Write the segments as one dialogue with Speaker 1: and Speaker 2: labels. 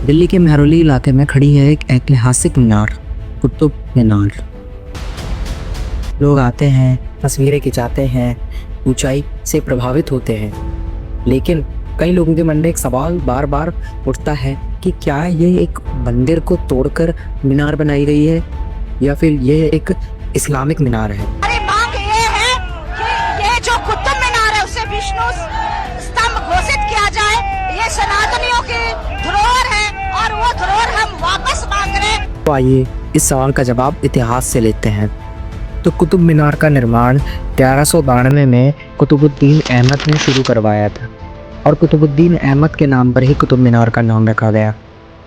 Speaker 1: दिल्ली के मेहरौली इलाके में खड़ी है एक ऐतिहासिक मीनार, कुतुब मीनार। लोग आते हैं, तस्वीरें खिंचाते हैं, ऊंचाई से प्रभावित होते हैं, लेकिन कई लोगों के मन में एक सवाल बार बार उठता है कि क्या ये एक मंदिर को तोड़कर मीनार बनाई गई है या फिर यह एक इस्लामिक मीनार है।
Speaker 2: हमारी मांग ये है कि ये जो कुतुब मीनार है उसे विष्णु स्तंभ घोषित किया जाए। ये सनातनियों की धरोहर है और वो धरोहर हम वापस मांग रहे हैं।
Speaker 1: तो आइए इस सवाल का जवाब इतिहास से लेते हैं। तो कुतुब मीनार का निर्माण 1192 में कुतुबुद्दीन अहमद ने शुरू करवाया था और कुतुबुद्दीन अहमद के नाम पर ही कुतुब मीनार का नाम रखा गया।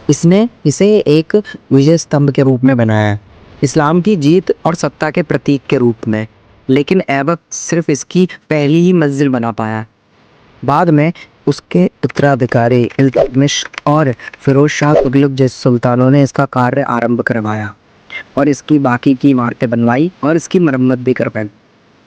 Speaker 1: इसने इसे एक विजय स्तंभ के रूप में बनाया, इस्लाम की जीत और सत्ता के प्रतीक के रूप में। लेकिन ऐबक सिर्फ इसकी पहली ही मंजिल बना पाया। बाद में उसके उत्तराधिकारी इल्तुतमिश और फिरोज शाह तुगलक जैसे सुल्तानों ने इसका कार्य आरंभ करवाया और इसकी बाकी की इमारतें बनवाई और इसकी मरम्मत भी करवाई।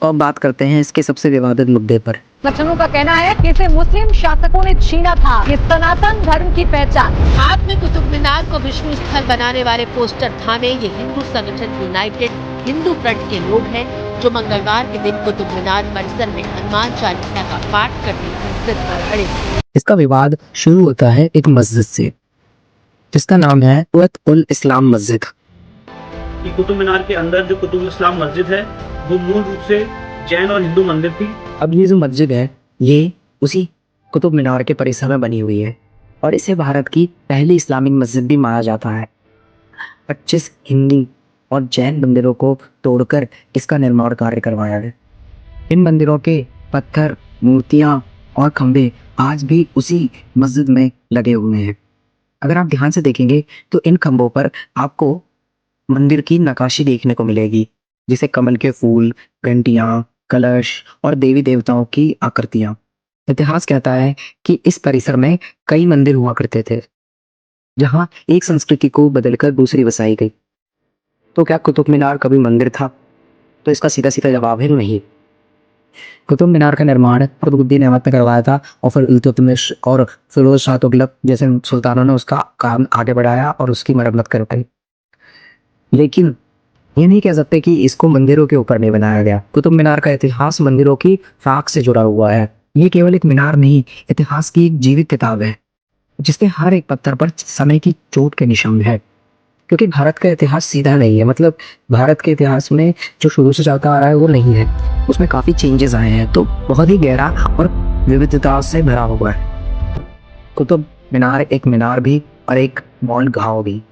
Speaker 1: और बात करते हैं इसके सबसे विवादित मुद्दे पर।
Speaker 3: संगठनों का कहना है कि इसे मुस्लिम शासकों ने छीना था। ये सनातन धर्म की पहचान।
Speaker 4: हाथ में कुतुब मीनार को विष्णु स्थल बनाने वाले पोस्टर थामे ये हिंदू संगठन यूनाइटेड हिंदू फ्रंट के लोग हैं, जो मंगलवार के दिन कुतुब मीनार परिसर में हनुमान चालीसा का पाठ करते हुए सिर पर खड़े थे।
Speaker 1: इसका विवाद शुरू होता है एक मस्जिद से, जिसका नाम है कुतुब उल इस्लाम मस्जिद।
Speaker 5: कुतुब मीनार के अंदर जो कुतुब इस्लाम मस्जिद है वो मूल रूप से जैन और हिंदू मंदिर थी।
Speaker 1: अब ये जो मस्जिद है ये उसी कुतुब मीनार के परिसर में बनी हुई है और इसे भारत की पहली इस्लामिक मस्जिद भी माना जाता है। 25 हिंदू और जैन मंदिरों को तोड़कर इसका निर्माण कार्य करवाया है। इन मंदिरों के पत्थर, मूर्तियां और खंभे आज भी उसी मस्जिद में लगे हुए हैं। अगर आप ध्यान से देखेंगे तो इन खंभों पर आपको मंदिर की नक्काशी देखने को मिलेगी, जिसे कमल के फूल, घंटियां, कलश और देवी देवताओं की आकृतियां। इतिहास कहता है कि इस परिसर में कई मंदिर हुआ करते थे, जहां एक संस्कृति को बदलकर दूसरी बसाई गई। तो क्या कुतुब मीनार कभी मंदिर था? तो इसका सीधा सीधा जवाब है नहीं। कुतुब मीनार का निर्माण कुतुबुद्दीन अहमद ने करवाया था और फिर इल्तुतमिश और फिरोज शाह तुगलक जैसे सुल्तानों ने उसका काम आगे बढ़ाया और उसकी मरम्मत करवाई। लेकिन ये नहीं कह सकते कि इसको मंदिरों के ऊपर नहीं बनाया गया। कुतुब मीनार का इतिहास मंदिरों की राख से जुड़ा हुआ है। ये केवल एक मीनार नहीं, इतिहास की एक जीवित किताब है, जिसके हर एक पत्थर पर समय की चोट के निशान है। क्योंकि भारत का इतिहास सीधा नहीं है, मतलब भारत के इतिहास में जो शुरू से चलता आ रहा है वो नहीं है, उसमें काफ़ी चेंजेस आए हैं, तो बहुत ही गहरा और विविधता से भरा हुआ है। कुतुब मीनार एक मीनार भी और एक मौन घाव भी।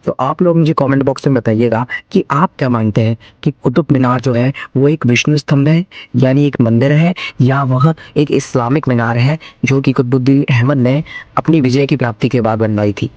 Speaker 1: तो आप लोग मुझे कमेंट बॉक्स में बताइएगा कि आप क्या मानते हैं कि कुतुब मीनार जो है वो एक विष्णु स्तंभ है, यानी एक मंदिर है, या वह एक इस्लामिक मीनार है जो कि कुतुबुद्दीन अहमद ने अपनी विजय की प्राप्ति के बाद बनवाई थी।